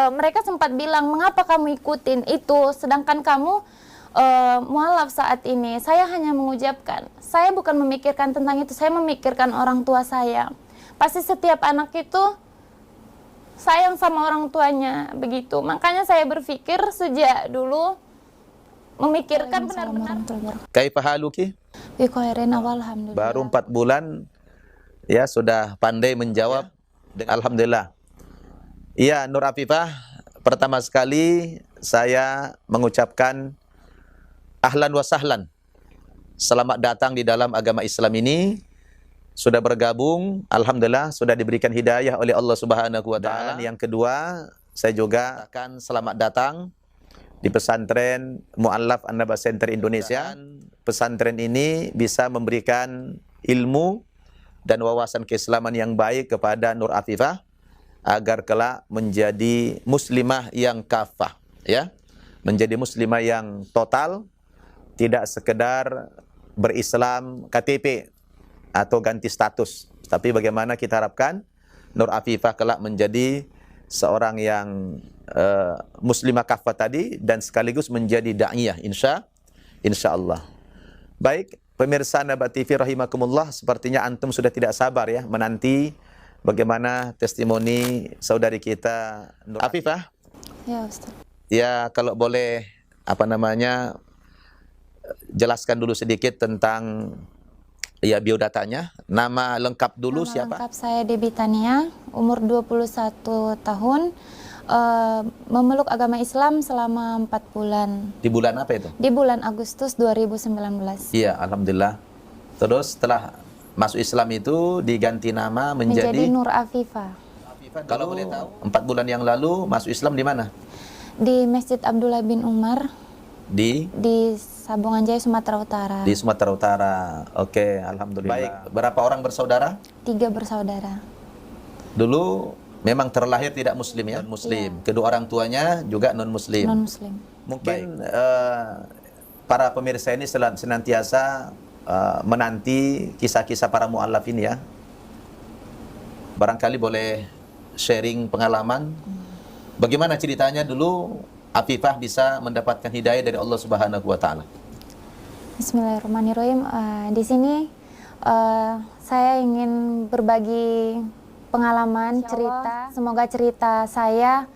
Mereka sempat bilang, mengapa kamu ikutin itu, sedangkan kamu mualaf saat ini. Saya hanya mengucapkan, saya bukan memikirkan tentang itu, saya memikirkan orang tua saya. Pasti setiap anak itu sayang sama orang tuanya, begitu. Makanya saya berpikir sejak dulu, memikirkan benar-benar. Kaifa haluki? Alhamdulillah. Baru 4 bulan ya sudah pandai menjawab. Alhamdulillah. Iya, Nur Afifah, pertama sekali saya mengucapkan ahlan wa sahlan. Selamat datang di dalam agama Islam ini. Sudah bergabung, alhamdulillah sudah diberikan hidayah oleh Allah Subhanahu wa taala. Dan yang kedua, saya juga akan selamat datang di pesantren Mu'allaf An-Naba Center Indonesia. Pesantren ini bisa memberikan ilmu dan wawasan keislaman yang baik kepada Nur Afifah agar kelak menjadi muslimah yang kafah, ya. Menjadi muslimah yang total, tidak sekedar berislam KTP atau ganti status, tapi bagaimana kita harapkan Nur Afifah kelak menjadi seorang yang muslimah kafah tadi dan sekaligus menjadi da'iyah insya Allah. Baik, pemirsa An-Naba TV rahimakumullah, sepertinya antum sudah tidak sabar ya menanti bagaimana testimoni saudari kita Nur Afifah. Ya, Ustaz. Ya, kalau boleh jelaskan dulu sedikit tentang ya biodatanya. Nama lengkap dulu Nama siapa? lengkap saya Debbie Tania, umur 21 tahun, memeluk agama Islam selama 4 bulan. Di bulan apa itu? Di bulan Agustus 2019. Iya, alhamdulillah. Terus setelah masuk Islam itu diganti nama menjadi Nur Afifah. Kalau boleh tahu, 4 bulan yang lalu masuk Islam di mana? Di Masjid Abdullah bin Umar. Di Sabungan Jaya, Sumatera Utara. Di Sumatera Utara. Oke, alhamdulillah. Baik, berapa orang bersaudara? 3 bersaudara. Dulu memang terlahir tidak muslim ya? Muslim. Iya. Kedua orang tuanya juga non-muslim. Non-muslim. Mungkin para pemirsa ini senantiasa menanti kisah-kisah para mu'allaf ini ya. Barangkali boleh sharing pengalaman. Bagaimana ceritanya dulu Afifah bisa mendapatkan hidayah dari Allah Subhanahu wa taala? Bismillahirrahmanirrahim. Di sini saya ingin berbagi pengalaman, cerita. Semoga cerita saya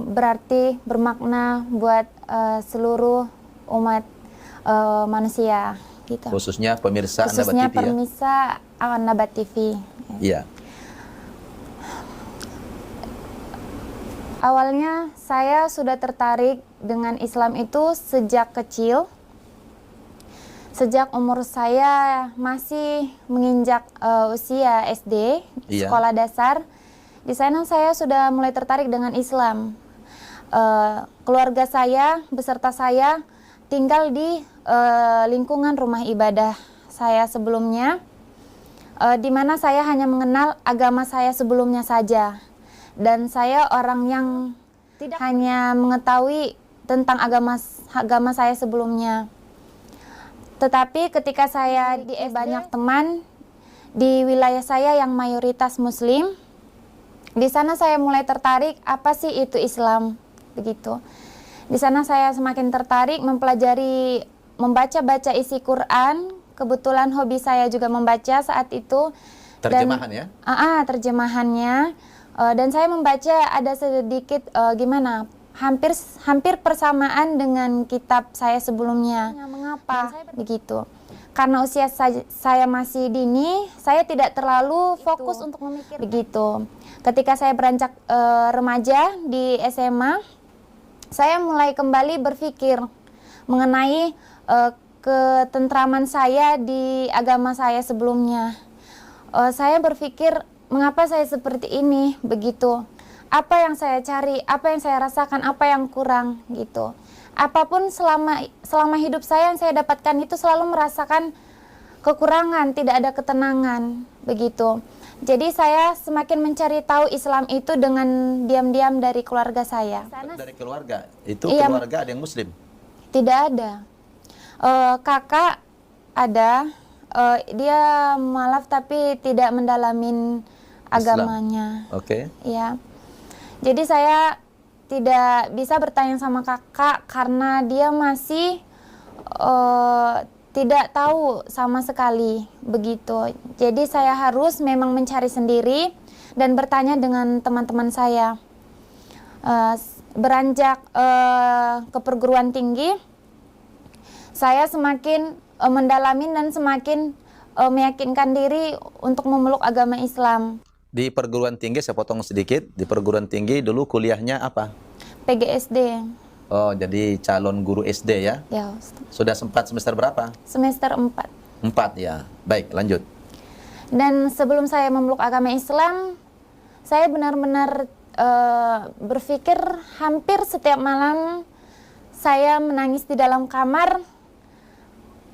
berarti bermakna buat seluruh umat manusia gitu. Khususnya pemirsa Khususnya An-Naba TV pemirsa An-Naba TV. Iya. Awalnya saya sudah tertarik dengan Islam itu sejak kecil. Sejak umur saya masih menginjak usia SD, Iya. sekolah dasar. Di sana saya sudah mulai tertarik dengan Islam. Keluarga saya beserta saya tinggal di lingkungan rumah ibadah saya sebelumnya, di mana saya hanya mengenal agama saya sebelumnya saja. Dan saya orang yang tidak hanya mengetahui tentang agama saya sebelumnya. Tetapi ketika saya di banyak teman di wilayah saya yang mayoritas muslim, di sana saya mulai tertarik apa sih itu Islam, begitu. Di sana saya semakin tertarik mempelajari, membaca-baca isi Quran. Kebetulan hobi saya juga membaca saat itu. Terjemahan ya? Terjemahannya. Dan saya membaca ada sedikit hampir persamaan dengan kitab saya sebelumnya. Mengapa? Begitu. Karena usia saya masih dini, saya tidak terlalu fokus untuk memikir. Begitu. Ketika saya beranjak remaja di SMA, saya mulai kembali berpikir mengenai ketentraman saya di agama saya sebelumnya. Saya berpikir, mengapa saya seperti ini, begitu. Apa yang saya cari, apa yang saya rasakan, apa yang kurang, gitu. Apapun selama hidup saya yang saya dapatkan itu selalu merasakan kekurangan, tidak ada ketenangan, begitu. Jadi saya semakin mencari tahu Islam itu dengan diam-diam dari keluarga saya. Dari keluarga? Itu iya, keluarga ada yang muslim? Tidak ada. Kakak ada, dia mualaf tapi tidak mendalamin agamanya. Oke. Ya. Jadi saya tidak bisa bertanya sama kakak karena dia masih tidak tahu sama sekali begitu. Jadi saya harus memang mencari sendiri dan bertanya dengan teman-teman saya. Beranjak ke perguruan tinggi, saya semakin mendalami dan semakin meyakinkan diri untuk memeluk agama Islam. Di perguruan tinggi, saya potong sedikit, di perguruan tinggi dulu kuliahnya apa? PGSD. Oh, jadi calon guru SD ya? Ya, Ustaz. Sudah sempat semester berapa? Semester 4. 4 ya. Baik, lanjut. Dan sebelum saya memeluk agama Islam, saya benar-benar berpikir hampir setiap malam saya menangis di dalam kamar.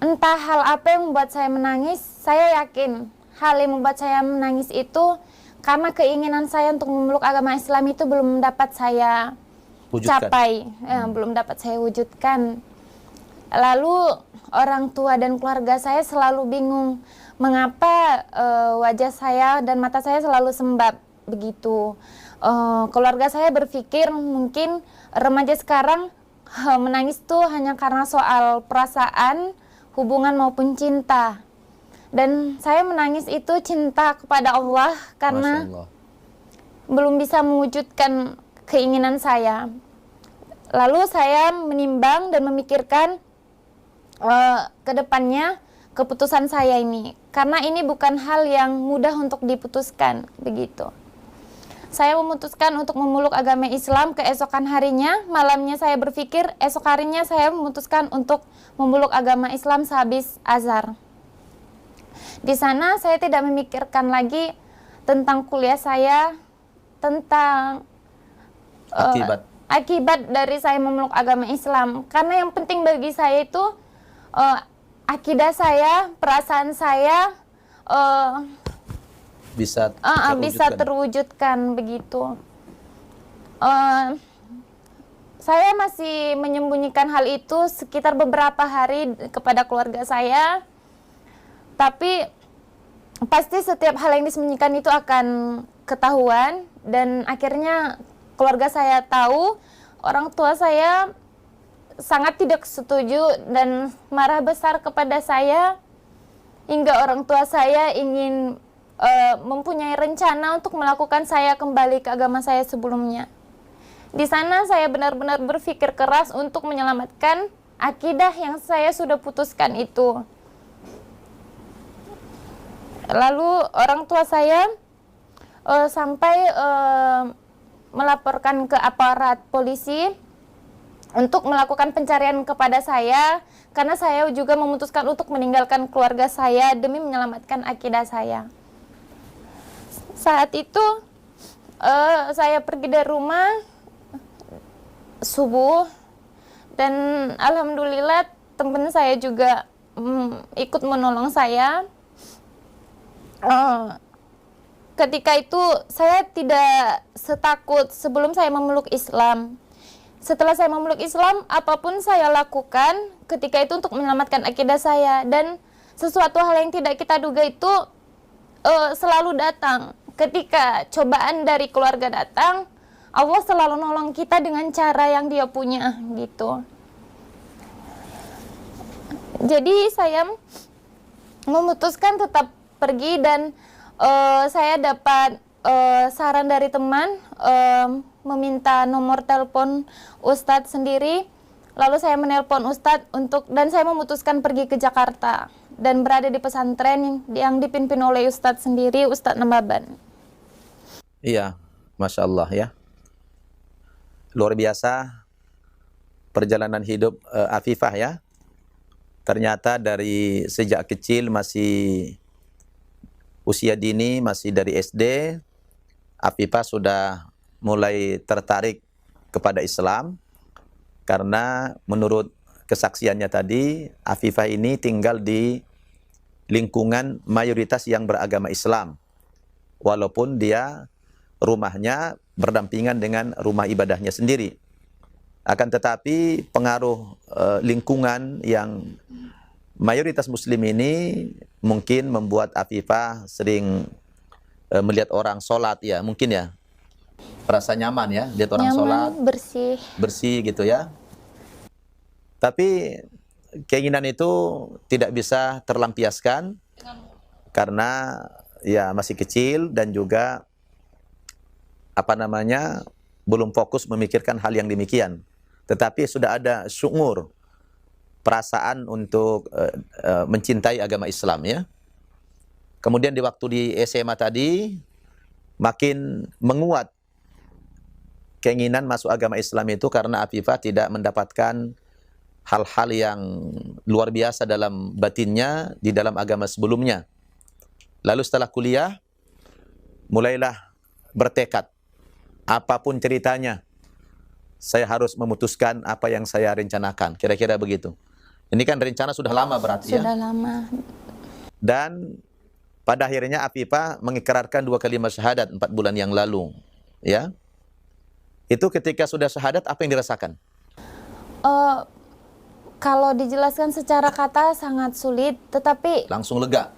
Entah hal apa yang membuat saya menangis, saya yakin hal yang membuat saya menangis itu karena keinginan saya untuk memeluk agama Islam itu belum dapat saya Wujudkan. capai, belum dapat saya wujudkan. Lalu orang tua dan keluarga saya selalu bingung mengapa wajah saya dan mata saya selalu sembab begitu. Keluarga saya berpikir mungkin remaja sekarang menangis itu hanya karena soal perasaan, hubungan maupun cinta. Dan saya menangis itu cinta kepada Allah karena Masya Allah. belum bisa mewujudkan keinginan saya. Lalu saya menimbang dan memikirkan ke depannya keputusan saya ini. Karena ini bukan hal yang mudah untuk diputuskan, begitu. Saya memutuskan untuk memeluk agama Islam keesokan harinya. Malamnya saya berpikir, esok harinya saya memutuskan untuk memeluk agama Islam sehabis azhar. Di sana saya tidak memikirkan lagi tentang kuliah saya, tentang akibat dari saya memeluk agama Islam. Karena yang penting bagi saya itu akidah saya, perasaan saya bisa terwujudkan begitu. Saya masih menyembunyikan hal itu sekitar beberapa hari kepada keluarga saya. Tapi pasti setiap hal yang disembunyikan itu akan ketahuan dan akhirnya keluarga saya tahu. Orang tua saya sangat tidak setuju dan marah besar kepada saya hingga orang tua saya ingin mempunyai rencana untuk melakukan saya kembali ke agama saya sebelumnya. Di sana saya benar-benar berpikir keras untuk menyelamatkan akidah yang saya sudah putuskan itu. Lalu orang tua saya sampai melaporkan ke aparat polisi untuk melakukan pencarian kepada saya karena saya juga memutuskan untuk meninggalkan keluarga saya demi menyelamatkan akidah saya. Saat itu saya pergi dari rumah subuh dan alhamdulillah teman saya juga ikut menolong saya. Ketika itu saya tidak setakut sebelum saya memeluk Islam. Setelah saya memeluk Islam, apapun saya lakukan ketika itu untuk menyelamatkan akidah saya. Dan sesuatu hal yang tidak kita duga itu selalu datang. Ketika cobaan dari keluarga datang, Allah selalu nolong kita dengan cara yang Dia punya gitu. Jadi saya memutuskan tetap pergi dan saya dapat saran dari teman meminta nomor telepon Ustadz sendiri. Lalu saya menelpon Ustadz dan saya memutuskan pergi ke Jakarta dan berada di pesantren yang dipimpin oleh Ustadz sendiri, Ustadz Nambaban. Iya, Masya Allah ya. Luar biasa perjalanan hidup Afifah ya. Ternyata dari sejak kecil masih usia dini, masih dari SD, Afifah sudah mulai tertarik kepada Islam. Karena menurut kesaksiannya tadi, Afifah ini tinggal di lingkungan mayoritas yang beragama Islam. Walaupun dia rumahnya berdampingan dengan rumah ibadahnya sendiri. Akan tetapi pengaruh lingkungan yang mayoritas muslim ini mungkin membuat Afifah sering melihat orang sholat ya, mungkin ya. Merasa nyaman ya, lihat orang Nyaman, sholat, bersih. bersih gitu ya. Tapi keinginan itu tidak bisa terlampiaskan karena ya masih kecil dan juga belum fokus memikirkan hal yang demikian. Tetapi sudah ada syukur, perasaan untuk mencintai agama Islam ya. Kemudian di waktu di SMA tadi makin menguat keinginan masuk agama Islam itu karena Afifah tidak mendapatkan hal-hal yang luar biasa dalam batinnya di dalam agama sebelumnya. Lalu setelah kuliah, mulailah bertekad, apapun ceritanya, saya harus memutuskan apa yang saya rencanakan. Kira-kira begitu. Ini kan rencana sudah lama berarti ya. Sudah lama. Dan pada akhirnya Afifah mengikrarkan 2 kalimat syahadat 4 bulan yang lalu. Ya. Itu ketika sudah syahadat, apa yang dirasakan? Kalau dijelaskan secara kata sangat sulit, tetapi Langsung lega.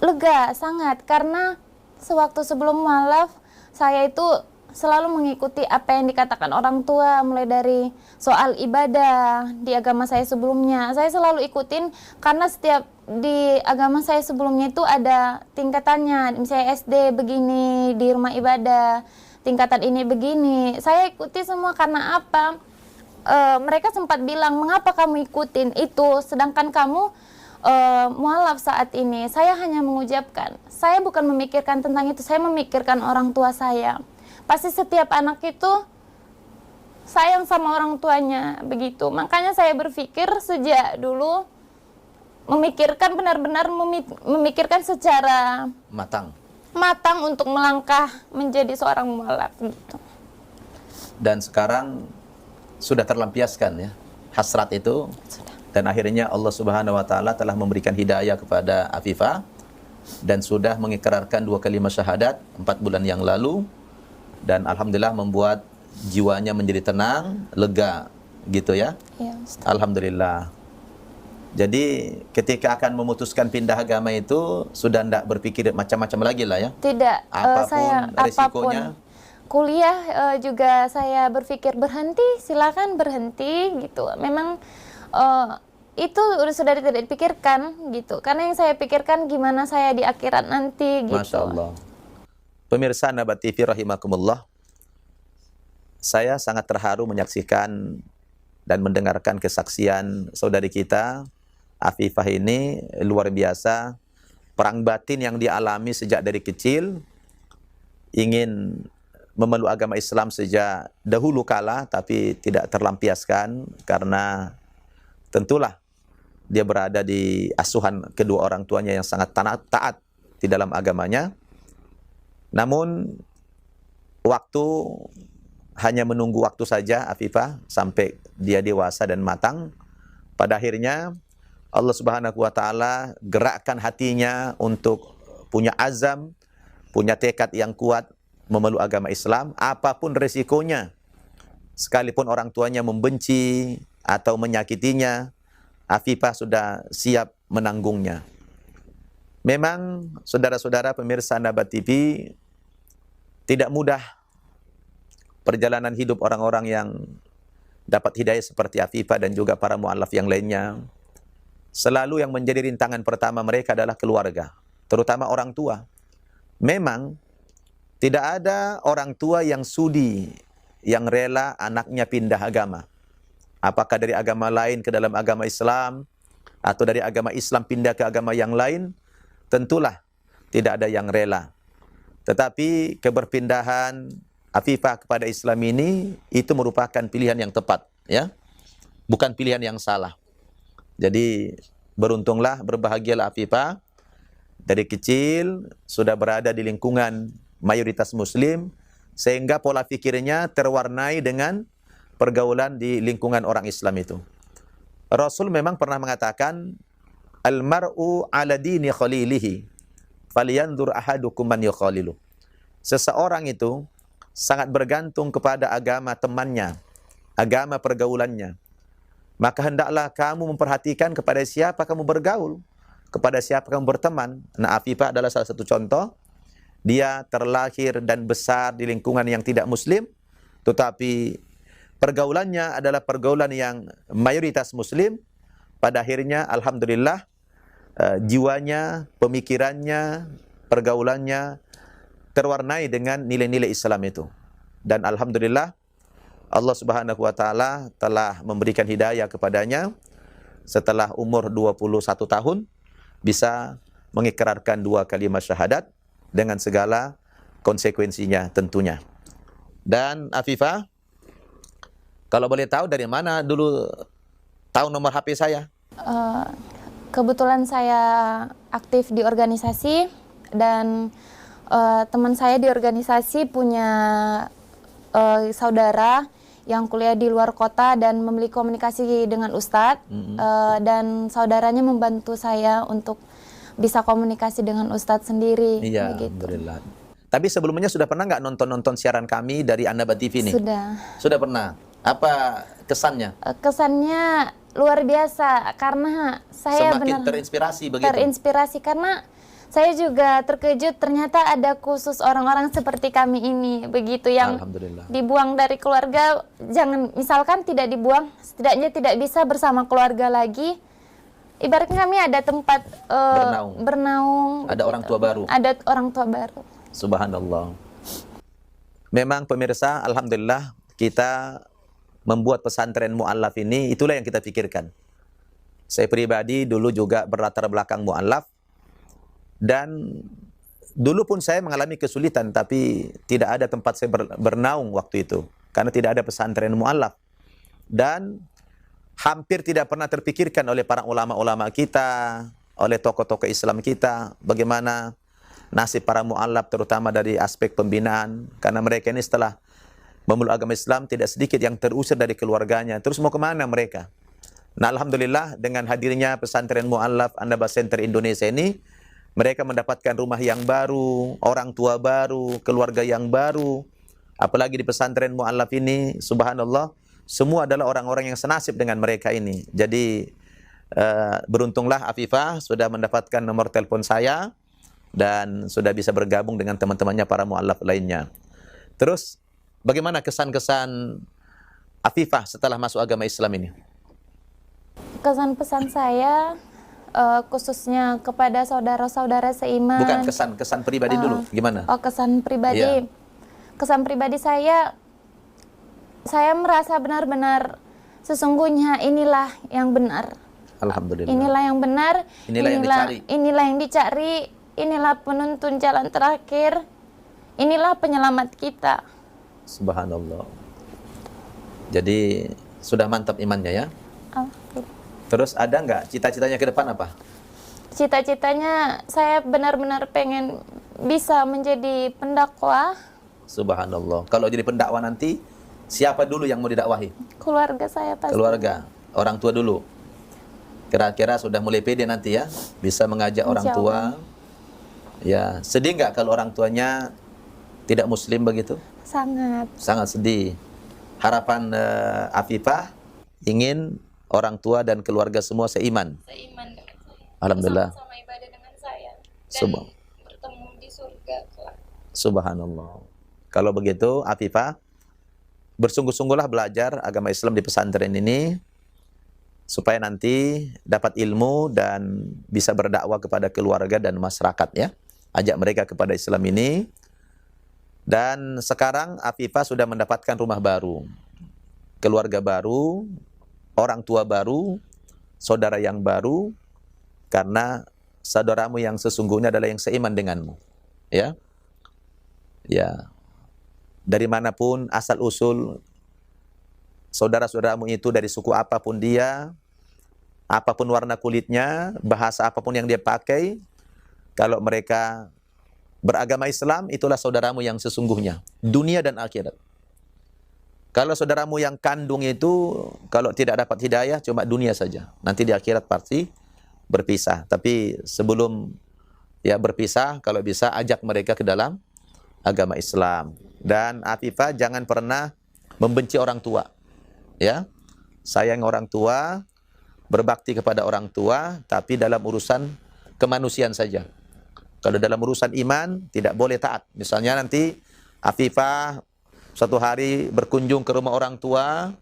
lega sangat, karena sewaktu sebelum mualaf saya itu selalu mengikuti apa yang dikatakan orang tua, mulai dari soal ibadah di agama saya sebelumnya. Saya selalu ikutin karena setiap di agama saya sebelumnya itu ada tingkatannya, misalnya SD begini, di rumah ibadah tingkatan ini begini. Saya ikuti semua karena apa? Mereka sempat bilang, mengapa kamu ikutin itu sedangkan kamu mualaf saat ini? Saya hanya mengucapkan, saya bukan memikirkan tentang itu, saya memikirkan orang tua saya. Pasti setiap anak itu sayang sama orang tuanya, begitu. Makanya saya berpikir sejak dulu memikirkan, benar-benar memikirkan secara matang untuk melangkah menjadi seorang mualaf gitu. Dan sekarang sudah terlampiaskan ya hasrat itu. Sudah. Dan akhirnya Allah Subhanahu wa taala telah memberikan hidayah kepada Afifah dan sudah mengikrarkan 2 kalimat syahadat 4 bulan yang lalu, dan alhamdulillah membuat jiwanya menjadi tenang, lega gitu ya. Ya, Ustaz. Alhamdulillah. Jadi ketika akan memutuskan pindah agama itu sudah tidak berpikir macam-macam lagi lah ya. Tidak, Apapun resikonya. Kuliah juga saya berpikir berhenti, silakan berhenti gitu. Memang itu sudah tidak dipikirkan gitu. Karena yang saya pikirkan gimana saya di akhirat nanti gitu. Masya Allah. Pemirsa Nabat TV rahimakumullah, saya sangat terharu menyaksikan dan mendengarkan kesaksian saudari kita Afifah ini. Luar biasa perang batin yang dialami sejak dari kecil, ingin memeluk agama Islam sejak dahulu kala, tapi tidak terlampiaskan karena tentulah dia berada di asuhan kedua orang tuanya yang sangat taat di dalam agamanya. Namun waktu hanya menunggu waktu saja Afifah sampai dia dewasa dan matang. Pada akhirnya Allah Subhanahu wa taala gerakkan hatinya untuk punya azam, punya tekad yang kuat memeluk agama Islam, apapun resikonya. Sekalipun orang tuanya membenci atau menyakitinya, Afifah sudah siap menanggungnya. Memang saudara-saudara pemirsa Nabat TV, tidak mudah perjalanan hidup orang-orang yang dapat hidayah seperti Afifah dan juga para mu'alaf yang lainnya. Selalu yang menjadi rintangan pertama mereka adalah keluarga, terutama orang tua. Memang tidak ada orang tua yang sudi, yang rela anaknya pindah agama. Apakah dari agama lain ke dalam agama Islam, atau dari agama Islam pindah ke agama yang lain, tentulah tidak ada yang rela. Tetapi keberpindahan Afifah kepada Islam ini, itu merupakan pilihan yang tepat, ya, bukan pilihan yang salah. Jadi beruntunglah, berbahagialah Afifah, dari kecil sudah berada di lingkungan mayoritas Muslim, sehingga pola pikirnya terwarnai dengan pergaulan di lingkungan orang Islam itu. Rasul memang pernah mengatakan, Al-mar'u ala dini khalilihi, falyanzur ahadukum man yukhalilu. Seseorang itu sangat bergantung kepada agama temannya, agama pergaulannya. Maka hendaklah kamu memperhatikan kepada siapa kamu bergaul, kepada siapa kamu berteman. Nah, Afifah adalah salah satu contoh dia terlahir dan besar di lingkungan yang tidak muslim, tetapi pergaulannya adalah pergaulan yang mayoritas muslim, pada akhirnya alhamdulillah jiwanya, pemikirannya, pergaulannya terwarnai dengan nilai-nilai Islam itu. Dan alhamdulillah Allah Subhanahu wa taala telah memberikan hidayah kepadanya setelah umur 21 tahun bisa mengikrarkan 2 kalimat syahadat dengan segala konsekuensinya tentunya. Dan Afifah, kalau boleh tahu dari mana dulu tahu nomor HP saya? Kebetulan saya aktif di organisasi dan teman saya di organisasi punya saudara yang kuliah di luar kota dan memiliki komunikasi dengan Ustadz, dan saudaranya membantu saya untuk bisa komunikasi dengan Ustadz sendiri. Iya, begitu. alhamdulillah. Tapi sebelumnya sudah pernah nggak nonton siaran kami dari Annaba TV ini? Sudah. Sudah pernah. Apa kesannya? Kesannya luar biasa karena saya Semakin terinspirasi begitu? Terinspirasi karena saya juga terkejut ternyata ada khusus orang-orang seperti kami ini begitu yang Alhamdulillah. dibuang dari keluarga, jangan misalkan tidak dibuang, setidaknya tidak bisa bersama keluarga lagi. Ibaratnya kami ada tempat bernaung. Ada orang tua baru. Ada orang tua baru. Subhanallah. Memang pemirsa, alhamdulillah kita membuat pesantren mu'allaf ini, itulah yang kita pikirkan. Saya pribadi dulu juga berlatar belakang mu'allaf, dan dulu pun saya mengalami kesulitan, tapi tidak ada tempat saya bernaung waktu itu, karena tidak ada pesantren mu'allaf. Dan hampir tidak pernah terpikirkan oleh para ulama-ulama kita, oleh tokoh-tokoh Islam kita, bagaimana nasib para mu'allaf terutama dari aspek pembinaan, karena mereka ini setelah memeluk agama Islam tidak sedikit yang terusir dari keluarganya, terus mau kemana mereka? Nah alhamdulillah dengan hadirnya pesantren mu'allaf Annaba Center Indonesia ini, mereka mendapatkan rumah yang baru, orang tua baru, keluarga yang baru, apalagi di pesantren mu'allaf ini, subhanallah, semua adalah orang-orang yang senasib dengan mereka ini. Jadi beruntunglah Afifah sudah mendapatkan nomor telepon saya dan sudah bisa bergabung dengan teman-temannya para mu'allaf lainnya. Terus bagaimana kesan-kesan Afifah setelah masuk agama Islam ini? Kesan pesan saya khususnya kepada saudara-saudara seiman. Bukan kesan pribadi dulu, gimana? Oh, kesan pribadi. Iya. Kesan pribadi saya merasa benar-benar sesungguhnya inilah yang benar. Alhamdulillah. Inilah yang benar. Inilah yang dicari. Inilah yang dicari. Inilah penuntun jalan terakhir. Inilah penyelamat kita. Subhanallah. Jadi sudah mantap imannya ya. Alhamdulillah. Terus ada nggak cita-citanya ke depan apa? Cita-citanya saya benar-benar pengen bisa menjadi pendakwah. Subhanallah. Kalau jadi pendakwah nanti, siapa dulu yang mau didakwahi? Keluarga saya pasti. Keluarga, orang tua dulu. Kira-kira sudah mulai pede nanti ya, bisa mengajak orang tua. Ya, sedih nggak kalau orang tuanya tidak muslim begitu? Sangat. Sangat sedih. Harapan Afifah ingin orang tua dan keluarga semua seiman. Seiman dengan saya. Alhamdulillah. Sama ibadah dengan saya. Dan bertemu di surga kelak. Subhanallah. Kalau begitu, Afifah, bersungguh-sungguhlah belajar agama Islam di pesantren ini, supaya nanti dapat ilmu dan bisa berdakwah kepada keluarga dan masyarakat ya. Ajak mereka kepada Islam ini. Dan sekarang Afifah sudah mendapatkan rumah baru, keluarga baru, orang tua baru, saudara yang baru, karena saudaramu yang sesungguhnya adalah yang seiman denganmu. Ya. Ya. Dari manapun asal usul saudara-saudaramu itu, dari suku apapun dia, apapun warna kulitnya, bahasa apapun yang dia pakai, kalau mereka beragama Islam, itulah saudaramu yang sesungguhnya, dunia dan akhirat. Kalau saudaramu yang kandung itu, kalau tidak dapat hidayah, cuma dunia saja. Nanti di akhirat pasti berpisah. Tapi sebelum ya berpisah, kalau bisa ajak mereka ke dalam agama Islam. Dan Afifah jangan pernah membenci orang tua. Ya, sayang orang tua, berbakti kepada orang tua, tapi dalam urusan kemanusiaan saja. Kalau dalam urusan iman tidak boleh taat. Misalnya nanti Afifah suatu hari berkunjung ke rumah orang tua,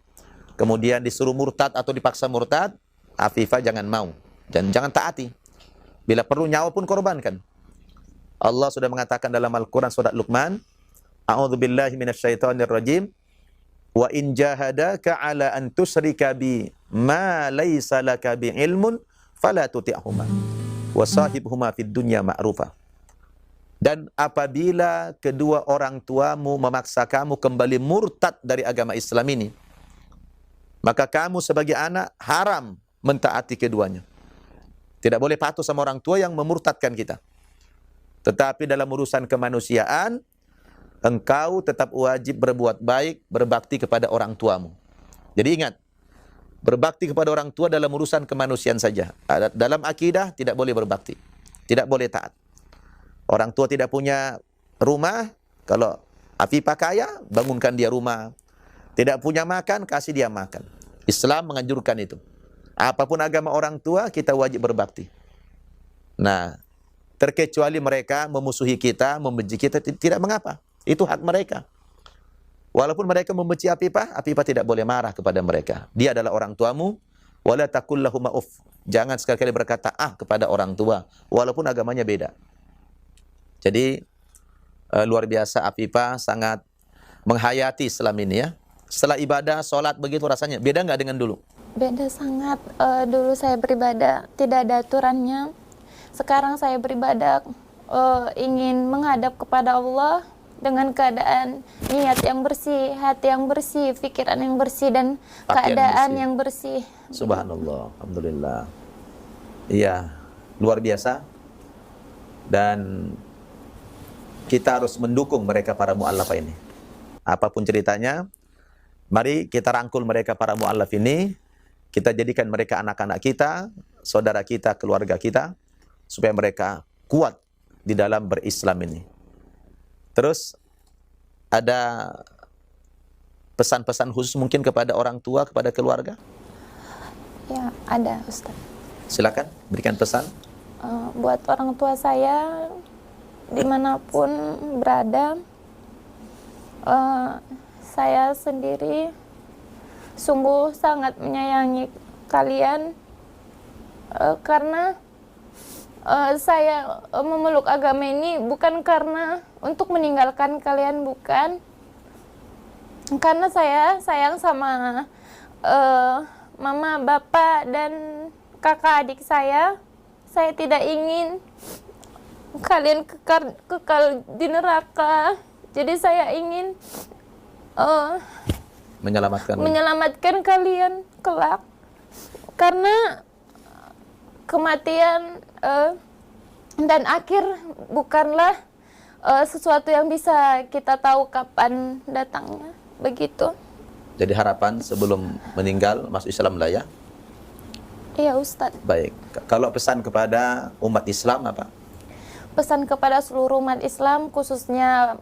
kemudian disuruh murtad atau dipaksa murtad, Afifah jangan mau. Dan jangan taati. Bila perlu nyawa pun korbankan. Allah sudah mengatakan dalam Al-Quran surat Luqman, A'udzubillahi minasyaitonirrajim, wa in jahadaka ala an tusyrika bi ma laysa laka bi ilmun fala tuti'huma wa sahibhuma fid dunya ma'rufa. Dan apabila kedua orang tuamu memaksa kamu kembali murtad dari agama Islam ini, maka kamu sebagai anak haram mentaati keduanya. Tidak boleh patuh sama orang tua yang memurtadkan kita. Tetapi dalam urusan kemanusiaan, engkau tetap wajib berbuat baik, berbakti kepada orang tuamu. Jadi ingat, berbakti kepada orang tua dalam urusan kemanusiaan saja. Dalam akidah tidak boleh berbakti, tidak boleh taat. Orang tua tidak punya rumah, kalau Afifah kaya, bangunkan dia rumah. Tidak punya makan, kasih dia makan. Islam menganjurkan itu. Apapun agama orang tua, kita wajib berbakti. Nah, terkecuali mereka memusuhi kita, membenci kita, tidak mengapa. Itu hak mereka. Walaupun mereka membenci Afifah, Afifah tidak boleh marah kepada mereka. Dia adalah orang tuamu, wala taqul lahum uff. Jangan sekali-kali berkata kepada orang tua, walaupun agamanya beda. Jadi luar biasa Afifah sangat menghayati Islam ini ya. Setelah ibadah, sholat begitu rasanya. Beda nggak dengan dulu? Beda sangat. Dulu saya beribadah tidak ada aturannya. Sekarang saya beribadah ingin menghadap kepada Allah dengan keadaan niat yang bersih, hati yang bersih, pikiran yang bersih, dan keadaan yang bersih. Subhanallah, alhamdulillah. Iya, luar biasa. Dan kita harus mendukung mereka para mu'allaf ini. Apapun ceritanya, mari kita rangkul mereka para mu'allaf ini, kita jadikan mereka anak-anak kita, saudara kita, keluarga kita, supaya mereka kuat di dalam berislam ini. Terus ada pesan-pesan khusus mungkin kepada orang tua, kepada keluarga? Ya, ada Ustaz. Silakan berikan pesan. Buat orang tua saya dimanapun berada, saya sendiri sungguh sangat menyayangi kalian karena saya memeluk agama ini bukan karena untuk meninggalkan kalian, bukan. Karena saya sayang sama mama, bapak, dan kakak adik saya. Saya tidak ingin kalian kekal di neraka. Jadi saya ingin menyelamatkan kalian kelak. Karena kematian dan akhir bukanlah sesuatu yang bisa kita tahu kapan datangnya. Begitu. Jadi harapan sebelum meninggal masuk Islam lah ya? Iya Ustadz. Baik. Kalau pesan kepada umat Islam apa? Pesan kepada seluruh umat Islam, khususnya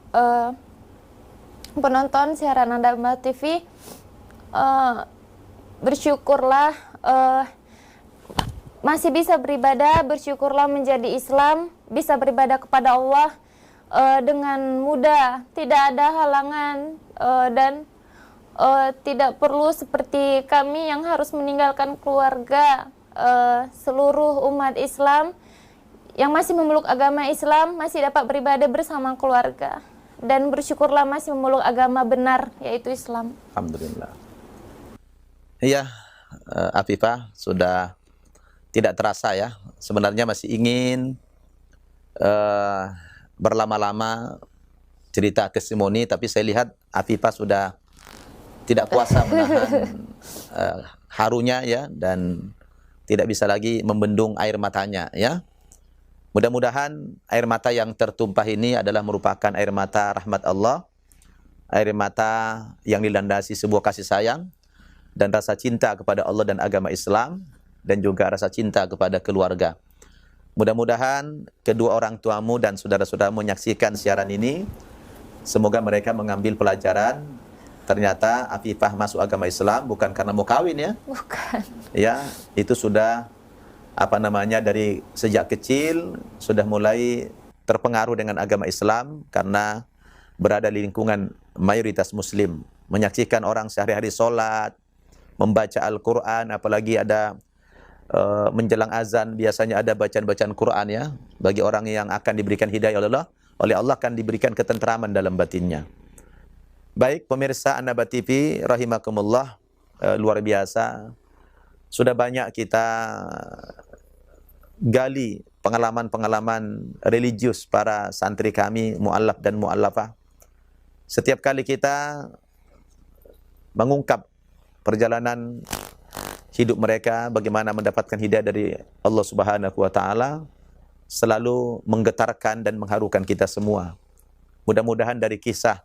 penonton siaran Anda TV, bersyukurlah masih bisa beribadah, bersyukurlah menjadi Islam, bisa beribadah kepada Allah dengan mudah, tidak ada halangan dan tidak perlu seperti kami yang harus meninggalkan keluarga. Seluruh umat Islam yang masih memeluk agama Islam masih dapat beribadah bersama keluarga, dan bersyukurlah masih memeluk agama benar, yaitu Islam. Alhamdulillah. Iya, Afifah sudah tidak terasa ya. Sebenarnya masih ingin berlama-lama cerita testimoni, tapi saya lihat Afifah sudah tidak kuasa menahan harunya ya, dan tidak bisa lagi membendung air matanya ya. Mudah-mudahan air mata yang tertumpah ini adalah merupakan air mata rahmat Allah, air mata yang dilandasi sebuah kasih sayang dan rasa cinta kepada Allah dan agama Islam, dan juga rasa cinta kepada keluarga. Mudah-mudahan kedua orang tuamu dan saudara-saudaramu menyaksikan siaran ini, semoga mereka mengambil pelajaran. Ternyata Afifah masuk agama Islam bukan karena mau kawin ya. Bukan. Ya, itu sudah dari sejak kecil sudah mulai terpengaruh dengan agama Islam karena berada di lingkungan mayoritas muslim, menyaksikan orang sehari-hari sholat, membaca Al-Quran, apalagi ada menjelang azan biasanya ada bacaan-bacaan Quran ya, bagi orang yang akan diberikan hidayah oleh Allah akan diberikan ketentraman dalam batinnya. Baik pemirsa An-Naba TV rahimakumullah, luar biasa sudah banyak kita gali pengalaman-pengalaman religius para santri kami, mu'allaf dan mu'allafah. Setiap kali kita mengungkap perjalanan hidup mereka, bagaimana mendapatkan hidayah dari Allah Subhanahu wa taala, selalu menggetarkan dan mengharukan kita semua. Mudah-mudahan dari kisah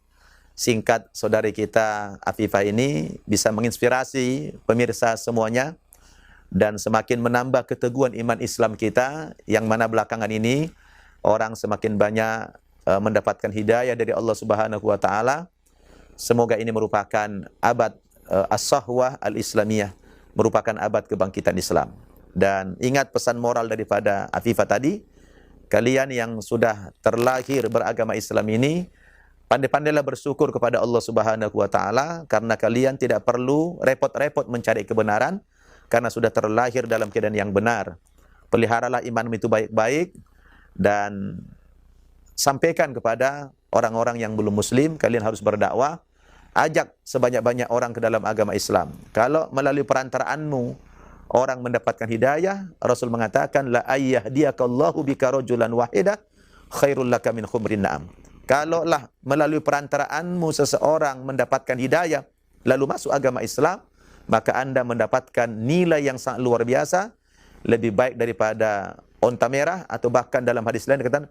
singkat saudari kita Afifah ini bisa menginspirasi pemirsa semuanya dan semakin menambah keteguhan iman Islam kita, yang mana belakangan ini orang semakin banyak mendapatkan hidayah dari Allah Subhanahu wa taala. Semoga ini merupakan abad as-sahwah al-islamiyah, merupakan abad kebangkitan Islam. Dan ingat pesan moral daripada Afifah tadi, kalian yang sudah terlahir beragama Islam ini, pandai-pandailah bersyukur kepada Allah Subhanahu wa taala karena kalian tidak perlu repot-repot mencari kebenaran karena sudah terlahir dalam keadaan yang benar. Peliharalah iman itu baik-baik dan sampaikan kepada orang-orang yang belum muslim, kalian harus berdakwah. Ajak sebanyak-banyak orang ke dalam agama Islam. Kalau melalui perantaraanmu orang mendapatkan hidayah, Rasul mengatakan la ayyahdiyakallahu bika rajulan wahida khairul laka min khumrin na'am. Kalaulah melalui perantaraanmu seseorang mendapatkan hidayah lalu masuk agama Islam, maka Anda mendapatkan nilai yang sangat luar biasa, lebih baik daripada onta merah, atau bahkan dalam hadis lain dikatakan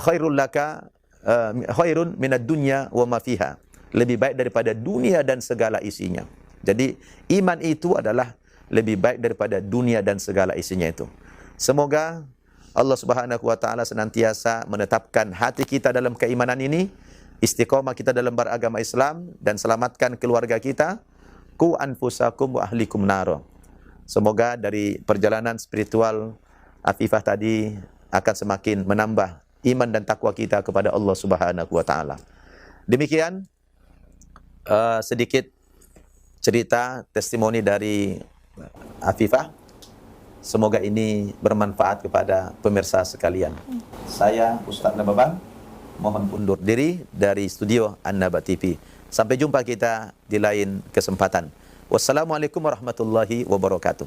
khairul laka khairun minad dunya wa ma fiha. Lebih baik daripada dunia dan segala isinya. Jadi iman itu adalah lebih baik daripada dunia dan segala isinya itu. Semoga Allah Subhanahu wa taala senantiasa menetapkan hati kita dalam keimanan ini, istiqomah kita dalam beragama Islam, dan selamatkan keluarga kita. Qu anfusakum wa ahlikum naro. Semoga dari perjalanan spiritual Afifah tadi akan semakin menambah iman dan takwa kita kepada Allah Subhanahu wa taala. Demikian sedikit cerita testimoni dari Afifah. Semoga ini bermanfaat kepada pemirsa sekalian. Saya Ustaz Nababan mohon undur diri dari studio An-Naba TV. Sampai jumpa kita di lain kesempatan. Wassalamualaikum warahmatullahi wabarakatuh.